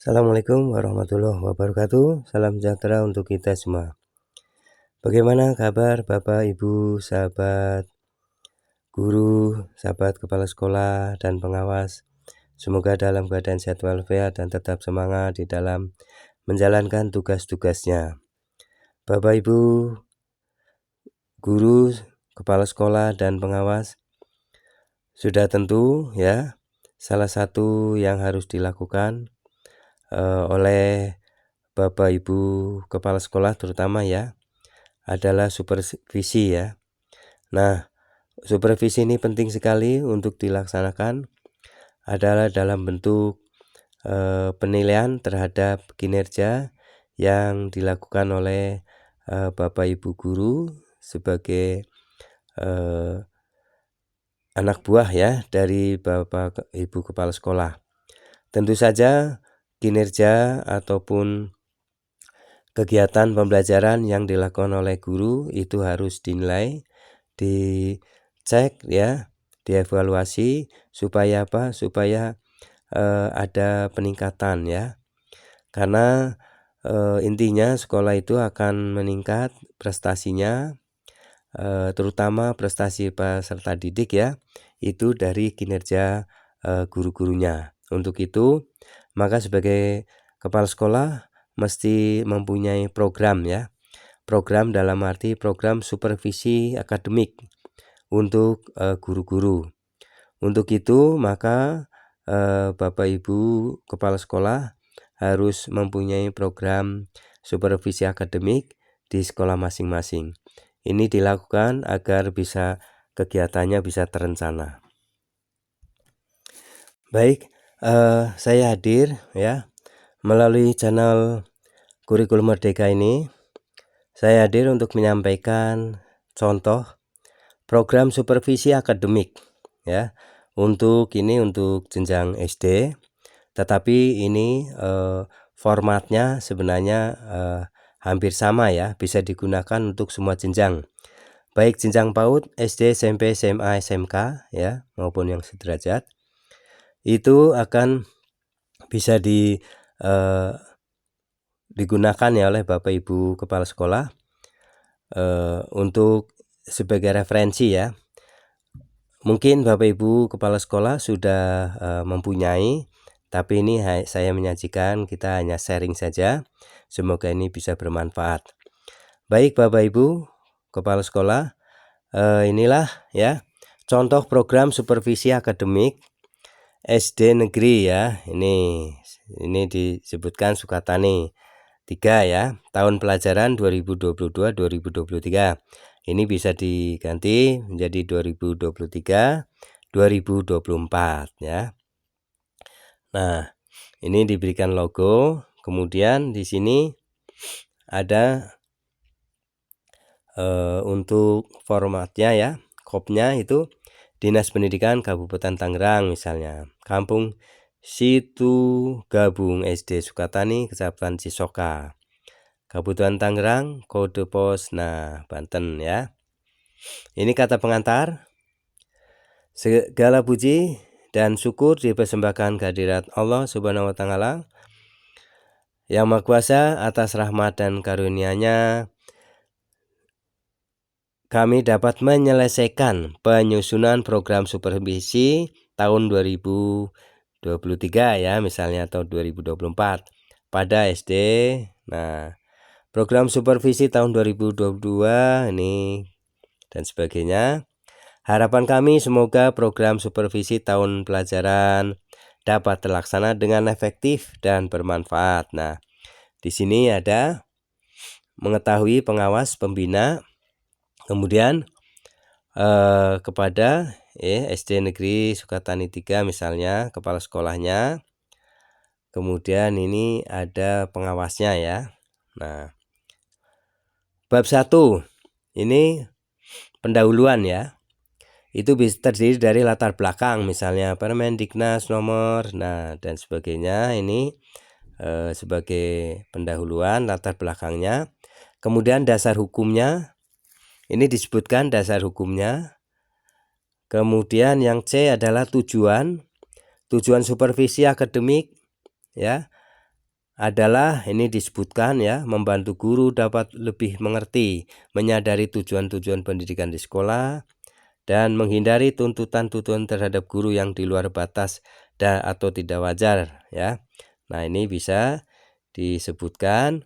Assalamualaikum warahmatullahi wabarakatuh. Salam sejahtera untuk kita semua. Bagaimana kabar Bapak, Ibu, sahabat guru, sahabat kepala sekolah, dan pengawas? Semoga dalam keadaan sehat walafiat dan tetap semangat di dalam menjalankan tugas-tugasnya. Bapak, Ibu, guru, kepala sekolah, dan pengawas, sudah tentu ya, salah satu yang harus dilakukan oleh Bapak Ibu kepala sekolah terutama ya adalah supervisi ya. Nah, supervisi ini penting sekali untuk dilaksanakan adalah dalam bentuk penilaian terhadap kinerja yang dilakukan oleh Bapak Ibu guru sebagai anak buah ya dari Bapak Ibu kepala sekolah. Tentu saja kinerja ataupun kegiatan pembelajaran yang dilakukan oleh guru itu harus dinilai, dicek ya, dievaluasi supaya apa? Supaya ada peningkatan ya. Karena intinya sekolah itu akan meningkat prestasinya, terutama prestasi peserta didik ya, itu dari kinerja guru-gurunya. Untuk itu, maka sebagai kepala sekolah mesti mempunyai program ya. Program dalam arti program supervisi akademik untuk guru-guru. Untuk itu maka Bapak Ibu kepala sekolah harus mempunyai program supervisi akademik di sekolah masing-masing. Ini dilakukan agar kegiatannya bisa terencana. Baik, saya hadir ya melalui channel Kurikulum Merdeka ini. Saya hadir untuk menyampaikan contoh program supervisi akademik ya untuk jenjang SD, tetapi ini formatnya sebenarnya hampir sama ya, bisa digunakan untuk semua jenjang, baik jenjang PAUD, SD, SMP, SMA, SMK ya maupun yang sederajat. Itu akan bisa digunakan ya oleh Bapak Ibu kepala sekolah untuk sebagai referensi ya. Mungkin Bapak Ibu kepala sekolah sudah mempunyai, tapi ini saya menyajikan, kita hanya sharing saja. Semoga ini bisa bermanfaat. Baik Bapak Ibu kepala sekolah, inilah ya contoh program supervisi akademik SD negeri ya. Ini disebutkan Sukatani 3 ya, tahun pelajaran 2022-2023. Ini bisa diganti menjadi 2023-2024 ya. Nah, ini diberikan logo, kemudian di sini ada untuk formatnya ya, kopnya itu Dinas Pendidikan Kabupaten Tangerang misalnya, Kampung Situ Gabung SD Sukatani, Kecamatan Cisoka, Kabupaten Tangerang, kode pos Banten ya. Ini kata pengantar. Segala puji dan syukur dipersembahkan kehadirat Allah Subhanahu wa taala yang Maha Kuasa atas rahmat dan karunia-Nya kami dapat menyelesaikan penyusunan program supervisi tahun 2023 ya, misalnya atau 2024 pada SD. Nah, program supervisi tahun 2022 ini dan sebagainya. Harapan kami semoga program supervisi tahun pelajaran dapat terlaksana dengan efektif dan bermanfaat. Nah, di sini ada mengetahui pengawas pembina, kemudian kepada SD Negeri Sukatani 3 misalnya, kepala sekolahnya, kemudian ini ada pengawasnya ya. Nah, bab 1 ini pendahuluan ya. Itu bisa terdiri dari latar belakang, misalnya Permendiknas nomor dan sebagainya. Ini sebagai pendahuluan, latar belakangnya. Kemudian dasar hukumnya, ini disebutkan dasar hukumnya. Kemudian yang C adalah tujuan supervisi akademik ya. adalah ini disebutkan ya, membantu guru dapat lebih mengerti, menyadari tujuan-tujuan pendidikan di sekolah, dan menghindari tuntutan-tuntutan terhadap guru yang di luar batas atau tidak wajar ya. Nah, ini bisa disebutkan.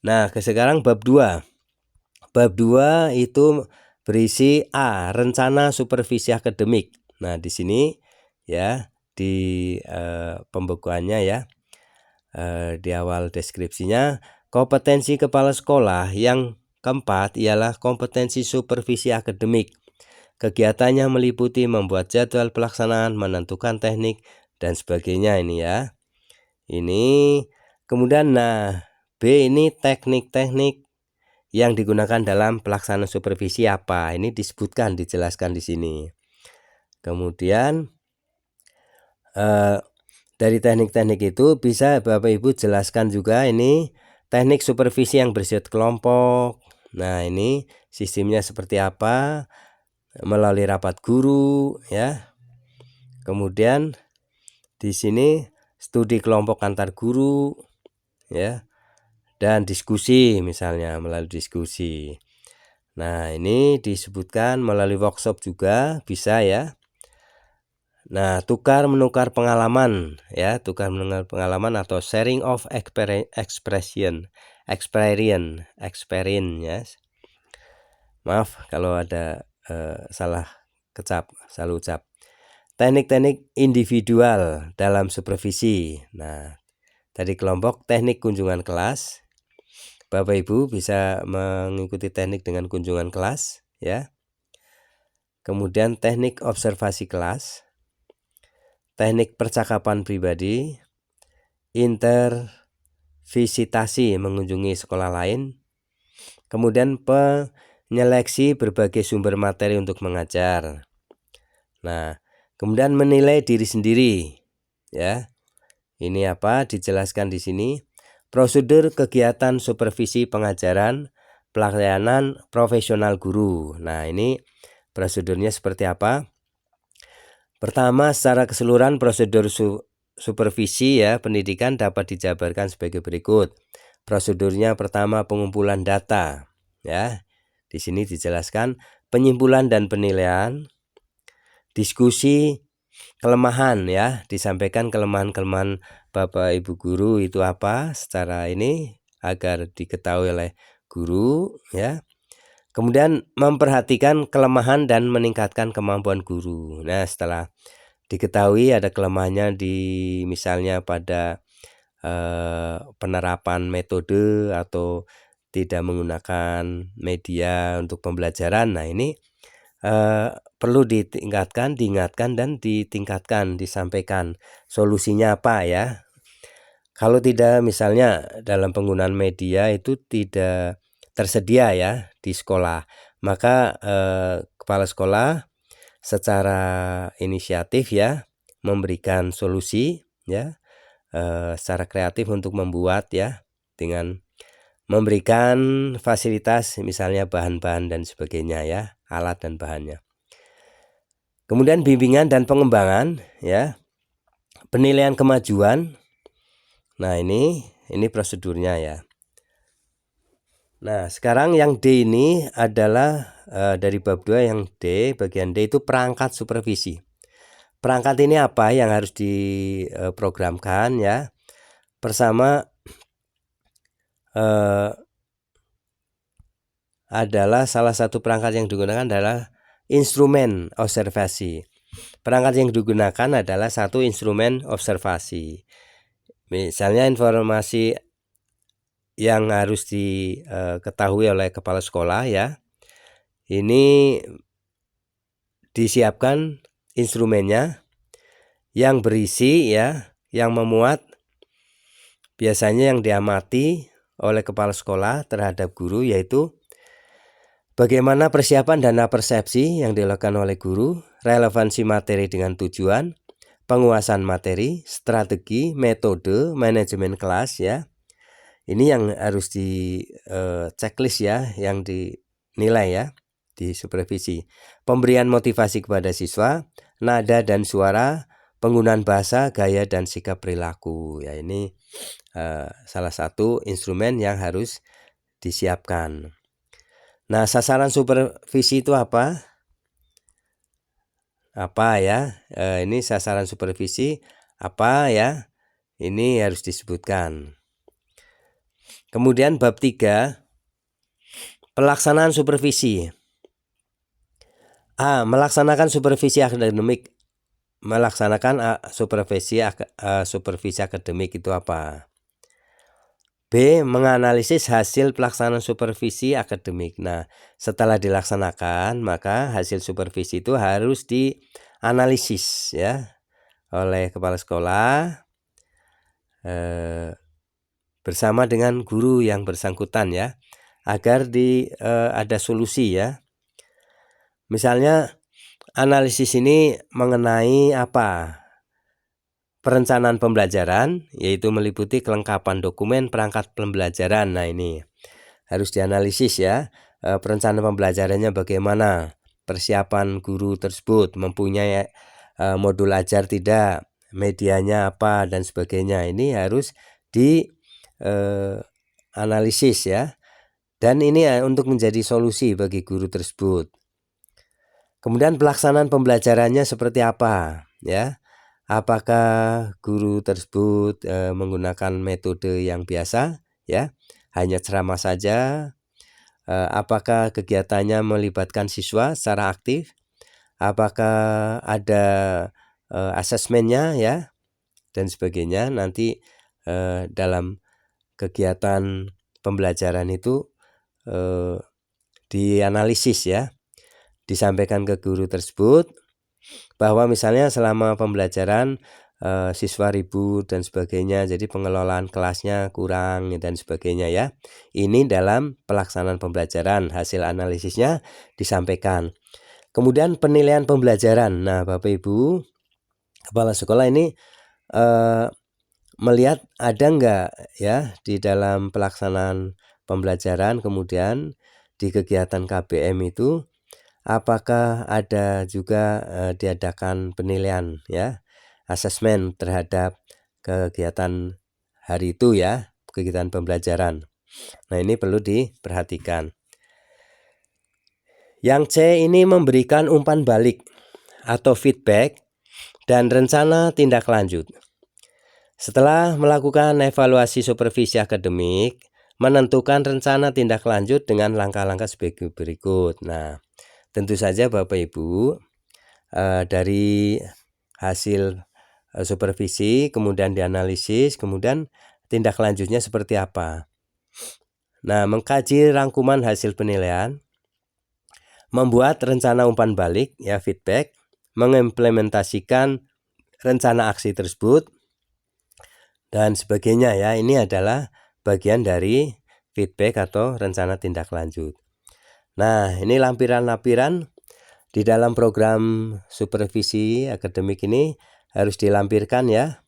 Nah, sekarang bab 2. Bab 2 itu berisi A, rencana supervisi akademik. Nah, di sini ya di pembukuannya ya, di awal deskripsinya, kompetensi kepala sekolah yang keempat ialah kompetensi supervisi akademik. Kegiatannya meliputi membuat jadwal pelaksanaan, menentukan teknik, dan sebagainya ini ya. Ini kemudian nah B ini teknik-teknik yang digunakan dalam pelaksanaan supervisi apa? Ini disebutkan, dijelaskan di sini. Kemudian dari teknik-teknik itu bisa Bapak Ibu jelaskan juga ini teknik supervisi yang bersifat kelompok. Nah, ini sistemnya seperti apa? Melalui rapat guru ya. Kemudian di sini studi kelompok antar guru ya. Dan diskusi, misalnya melalui diskusi. Nah, ini disebutkan melalui workshop juga bisa ya. Nah, tukar menukar pengalaman ya, tukar menukar pengalaman atau sharing of experience ya. Maaf kalau ada salah ucap. Teknik-teknik individual dalam supervisi. Nah, tadi kelompok, teknik kunjungan kelas. Bapak Ibu bisa mengikuti teknik dengan kunjungan kelas ya. Kemudian teknik observasi kelas, teknik percakapan pribadi, intervisitasi mengunjungi sekolah lain, kemudian penyeleksi berbagai sumber materi untuk mengajar. Nah, kemudian menilai diri sendiri ya. Ini apa? Dijelaskan di sini. Prosedur kegiatan supervisi pengajaran pelayanan profesional guru. Nah, ini prosedurnya seperti apa? Pertama, secara keseluruhan prosedur supervisi ya pendidikan dapat dijabarkan sebagai berikut. Prosedurnya pertama, pengumpulan data ya. Di sini dijelaskan penyimpulan dan penilaian, diskusi kelemahan ya, disampaikan kelemahan-kelemahan Bapak Ibu guru itu apa secara ini agar diketahui oleh guru ya. Kemudian memperhatikan kelemahan dan meningkatkan kemampuan guru. Nah, setelah diketahui ada kelemahannya di misalnya pada penerapan metode atau tidak menggunakan media untuk pembelajaran. Nah, ini perlu diingatkan dan ditingkatkan, disampaikan solusinya apa ya. Kalau tidak misalnya dalam penggunaan media itu tidak tersedia ya di sekolah, maka kepala sekolah secara inisiatif ya memberikan solusi ya secara kreatif untuk membuat ya dengan memberikan fasilitas misalnya bahan-bahan dan sebagainya ya, alat dan bahannya. Kemudian bimbingan dan pengembangan ya, penilaian kemajuan. Nah, ini prosedurnya ya. Nah, sekarang yang D ini adalah dari bab 2 yang D, bagian D itu perangkat supervisi. Perangkat ini apa yang harus diprogramkan ya? Pertama adalah salah satu perangkat yang digunakan adalah instrumen observasi. Perangkat yang digunakan adalah satu instrumen observasi. Misalnya informasi yang harus diketahui oleh kepala sekolah ya. Ini disiapkan instrumennya yang berisi ya, yang memuat biasanya yang diamati oleh kepala sekolah terhadap guru yaitu bagaimana persiapan dan persepsi yang dilakukan oleh guru, relevansi materi dengan tujuan, penguasaan materi, strategi, metode, manajemen kelas ya. Ini yang harus di checklist ya, yang dinilai ya di supervisi. Pemberian motivasi kepada siswa, nada dan suara, penggunaan bahasa, gaya, dan sikap perilaku. Ya, ini salah satu instrumen yang harus disiapkan. Nah, sasaran supervisi itu apa? Apa ya? Ini sasaran supervisi apa ya? Ini harus disebutkan. Kemudian bab 3, pelaksanaan supervisi. A. Melaksanakan supervisi akademik. Melaksanakan supervisi akademik itu apa? B. Menganalisis hasil pelaksanaan supervisi akademik. Nah, setelah dilaksanakan, maka hasil supervisi itu harus dianalisis ya oleh kepala sekolah bersama dengan guru yang bersangkutan ya, agar ada solusi ya. Misalnya analisis ini mengenai apa? Perencanaan pembelajaran, yaitu meliputi kelengkapan dokumen perangkat pembelajaran. Nah, ini harus dianalisis ya, perencanaan pembelajarannya bagaimana, persiapan guru tersebut mempunyai modul ajar tidak, medianya apa, dan sebagainya. Ini harus dianalisis ya, dan ini untuk menjadi solusi bagi guru tersebut. Kemudian pelaksanaan pembelajarannya seperti apa ya? Apakah guru tersebut menggunakan metode yang biasa ya, hanya ceramah saja? Apakah kegiatannya melibatkan siswa secara aktif? Apakah ada asesmennya ya, dan sebagainya. Nanti dalam kegiatan pembelajaran itu dianalisis ya, disampaikan ke guru tersebut bahwa misalnya selama pembelajaran siswa ribut dan sebagainya, jadi pengelolaan kelasnya kurang dan sebagainya ya. Ini dalam pelaksanaan pembelajaran, hasil analisisnya disampaikan. Kemudian penilaian pembelajaran. Nah, Bapak Ibu kepala sekolah ini melihat ada enggak ya di dalam pelaksanaan pembelajaran, kemudian di kegiatan KBM itu apakah ada juga diadakan penilaian ya, asesmen terhadap kegiatan hari itu ya, kegiatan pembelajaran. Nah, ini perlu diperhatikan. Yang C ini memberikan umpan balik atau feedback dan rencana tindak lanjut. Setelah melakukan evaluasi supervisi akademik, menentukan rencana tindak lanjut dengan langkah-langkah sebagai berikut. Nah, tentu saja Bapak Ibu dari hasil supervisi kemudian dianalisis, kemudian tindak lanjutnya seperti apa. Nah, mengkaji rangkuman hasil penilaian, membuat rencana umpan balik ya, feedback, mengimplementasikan rencana aksi tersebut dan sebagainya ya. Ini adalah bagian dari feedback atau rencana tindak lanjut. Nah, ini lampiran-lampiran di dalam program supervisi akademik ini harus dilampirkan ya.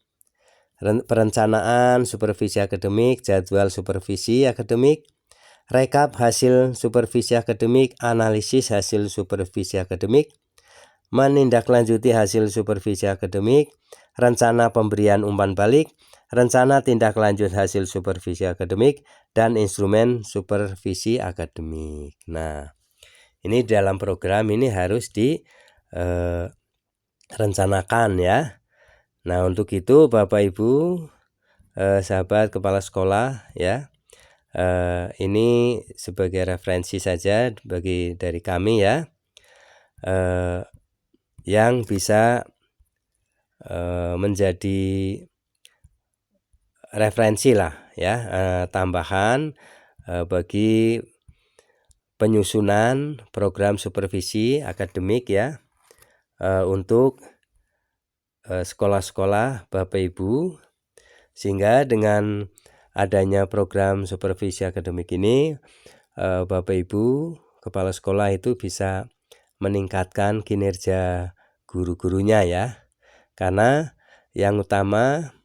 Perencanaan supervisi akademik, jadwal supervisi akademik, rekap hasil supervisi akademik, analisis hasil supervisi akademik, menindaklanjuti hasil supervisi akademik, rencana pemberian umpan balik, rencana tindak lanjut hasil supervisi akademik, dan instrumen supervisi akademik. Nah, ini dalam program ini harus direncanakan ya. Nah, untuk itu Bapak Ibu sahabat kepala sekolah ya, ini sebagai referensi saja dari kami ya, yang bisa menjadi referensi lah ya, tambahan bagi penyusunan program supervisi akademik ya, untuk sekolah-sekolah Bapak Ibu, sehingga dengan adanya program supervisi akademik ini Bapak Ibu kepala sekolah itu bisa meningkatkan kinerja guru-gurunya ya, karena yang utama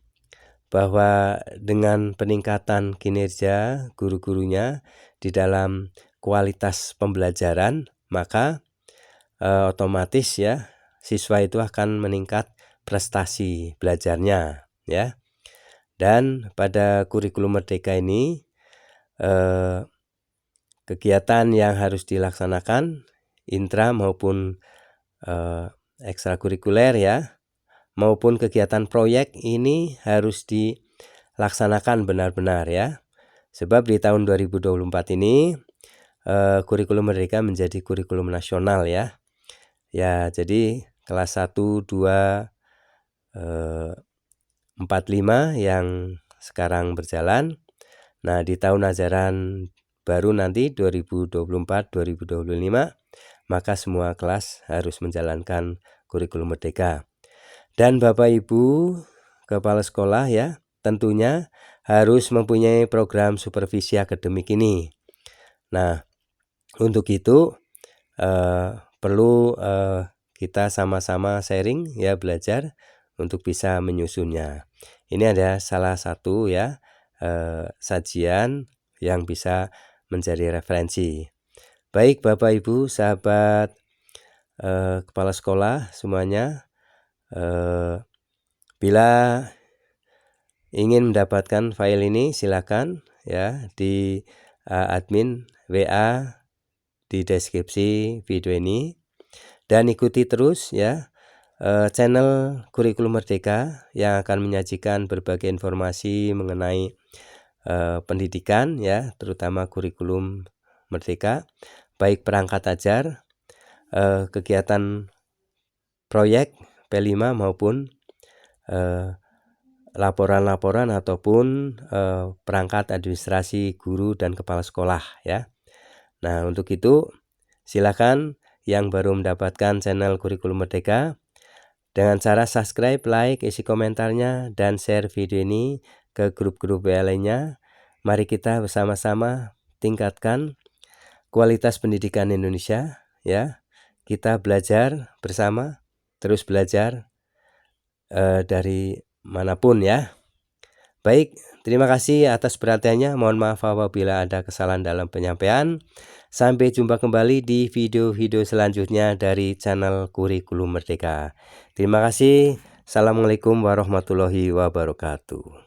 bahwa dengan peningkatan kinerja guru-gurunya di dalam kualitas pembelajaran, maka otomatis ya siswa itu akan meningkat prestasi belajarnya ya. Dan pada kurikulum merdeka ini kegiatan yang harus dilaksanakan intra maupun ekstrakurikuler ya, maupun kegiatan proyek ini harus dilaksanakan benar-benar ya. Sebab di tahun 2024 ini kurikulum merdeka menjadi kurikulum nasional ya. Ya, jadi kelas 1, 2, 4, 5 yang sekarang berjalan. Nah, di tahun ajaran baru nanti 2024-2025 maka semua kelas harus menjalankan kurikulum merdeka. Dan Bapak Ibu kepala sekolah ya, tentunya harus mempunyai program supervisi akademik ini. Nah, untuk itu perlu kita sama-sama sharing ya, belajar untuk bisa menyusunnya. Ini ada salah satu ya sajian yang bisa menjadi referensi. Baik Bapak Ibu sahabat kepala sekolah semuanya, bila ingin mendapatkan file ini silakan ya di admin WA di deskripsi video ini, dan ikuti terus ya channel Kurikulum Merdeka yang akan menyajikan berbagai informasi mengenai pendidikan ya, terutama kurikulum merdeka, baik perangkat ajar, kegiatan proyek P5 maupun laporan-laporan ataupun perangkat administrasi guru dan kepala sekolah ya. Nah, untuk itu silakan yang baru mendapatkan channel Kurikulum Merdeka dengan cara subscribe, like, isi komentarnya, dan share video ini ke grup-grup WA lainnya. Mari kita bersama-sama tingkatkan kualitas pendidikan Indonesia ya. Kita belajar bersama, terus belajar dari manapun ya. Baik, terima kasih atas perhatiannya. Mohon maaf apabila ada kesalahan dalam penyampaian. Sampai jumpa kembali di video-video selanjutnya dari channel Kurikulum Merdeka. Terima kasih. Assalamualaikum warahmatullahi wabarakatuh.